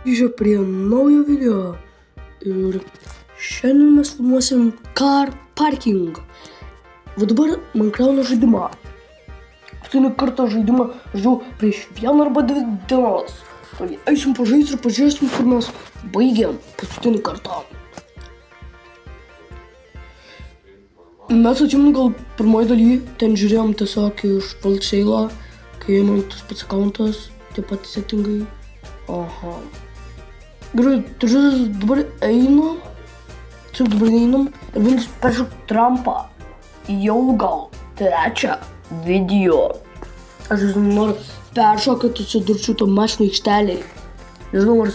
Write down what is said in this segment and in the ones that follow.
Grįžę prie naujo video ir šiandien mes filmuosim car parking. Va dabar man krauna žaidimą. Paskutinį kartą žaidimą žaidžiau prieš 1 arba 2 dienas. Tai eisim pažaisti ir pažiūrėsim, kur mes baigėm paskutinį kartą. Mes atsimenu, gal pirmoji daly ten žiūrėjom tiesiog iš Valtseilo, kai man tas pats akauntas, tie pat settingai. Aha. Gerai, tai dabar einam. Čia dabar einam ir vienas peršok Trumpą. Jau gal 3 video. Aš noriu peršokti, atsidurčiau to mašinų aikštelėje. Nežinau, ar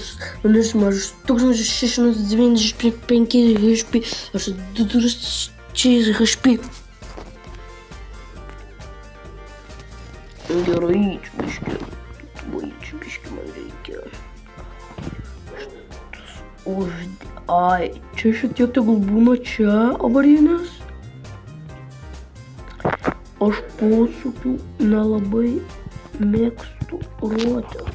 nulisim aš 1695 HP, aš 2000 HP. Gerai, čia biški man reikia. Ai, čia šitie tegul būna čia avarinės. Aš posūkių nelabai mėgstu ruotę.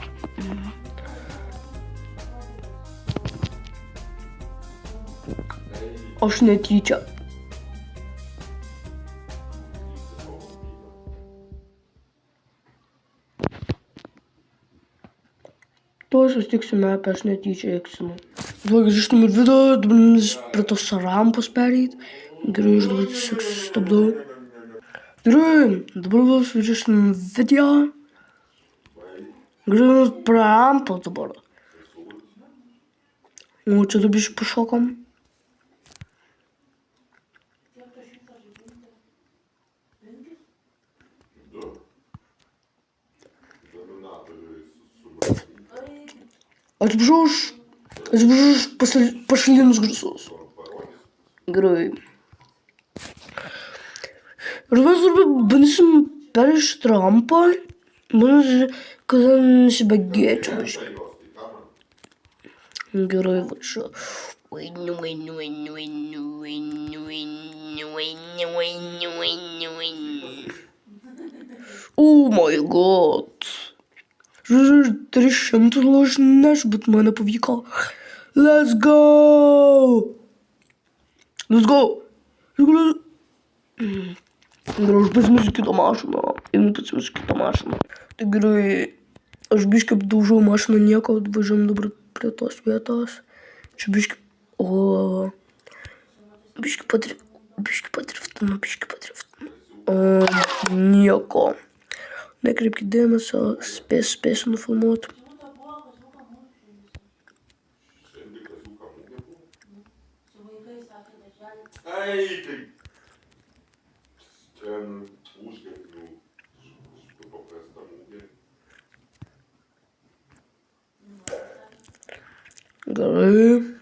Aš netyčia. Tuoj susitiksime, apie aš netyčia eksinu. Dabar grįžtam į video, dabar prie tos rampos pereit. Gerai, aš dabar tiesiog sustabdau. Gerai, dabar vėl grįžtam video. Gerai, prie rampos dabar. O, čia dabar pašokam. Atsiprašau už pašalinius garsus. Gerai. Ir mes dabar bandysim perėti rampą. Man kada nesibėgėčiau biškai. Gerai, va čia. Oh my god. 300 ložneš, bet man nepavyko. Let's go! Let's go! Gerai, aš pasimirsiu kitą mašiną. Einu pasimirsiu kitą mašiną. Tai gerai, aš biškai apdaužau mašiną, nieko, važiuojam dabar prie tos vietos. Čia biškai... O... Biškai padriftinu. Nieko. Nekreipkit dėmesio, spėsiu nufilmuoti. Gerai.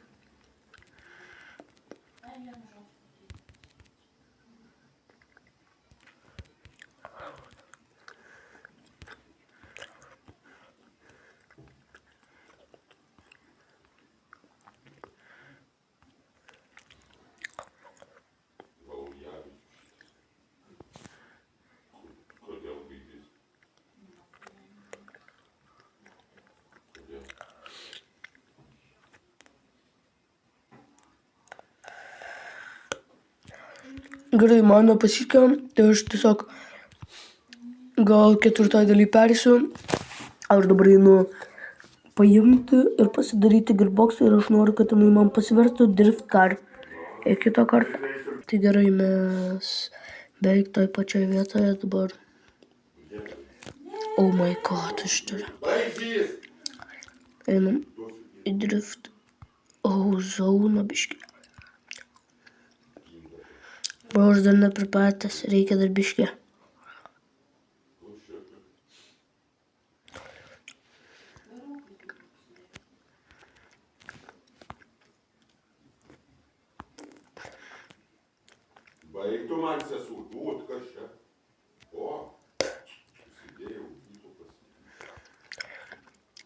Gerai, man nepasisekė, tai aš tiesiog gal 4 daly perėsiu. Aš dabar einu paimti ir pasidaryti gearboxą ir aš noriu, kad jinai man pasiverstų drift car. Ir kitą kartą. Tai gerai, mes beveik toj pačioj vietoje dabar. Oh my god, aš turiu. Einam į drift. Oh, zauną biškį. Bro, aš dar nepripratęs, reikia dar biškį. Baigtų man sesuo, kas čia? O, susidėjau,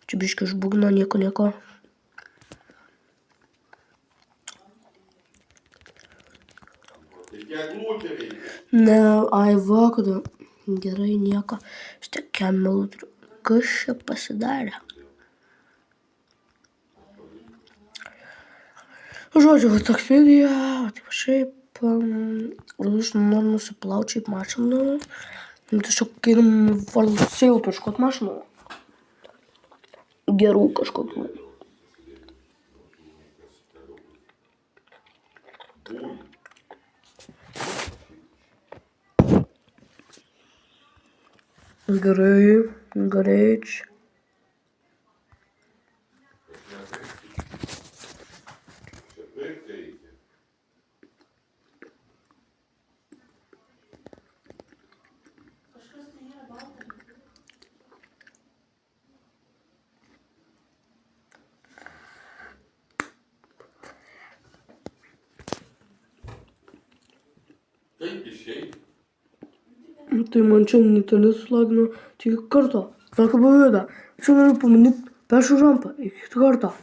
Čia biškį išbūgno, nieko. Ne, ai va, kada. Gerai, nieko. Štai kemelų turiu. Kas čia pasidarė? Žodžiu, va toks video, va šiaip, aš noriu nusiplauti šiaip mašiną. Tiesiog einam valsėjau paieškot mašinų. Gerų kažkokių. Gerai, gerai. Kaip išėjai? Tai man čia internetas lagino tik kartą. Tokio buvėda. Čia noriu pamanyti, pešu rampą. Iki karto.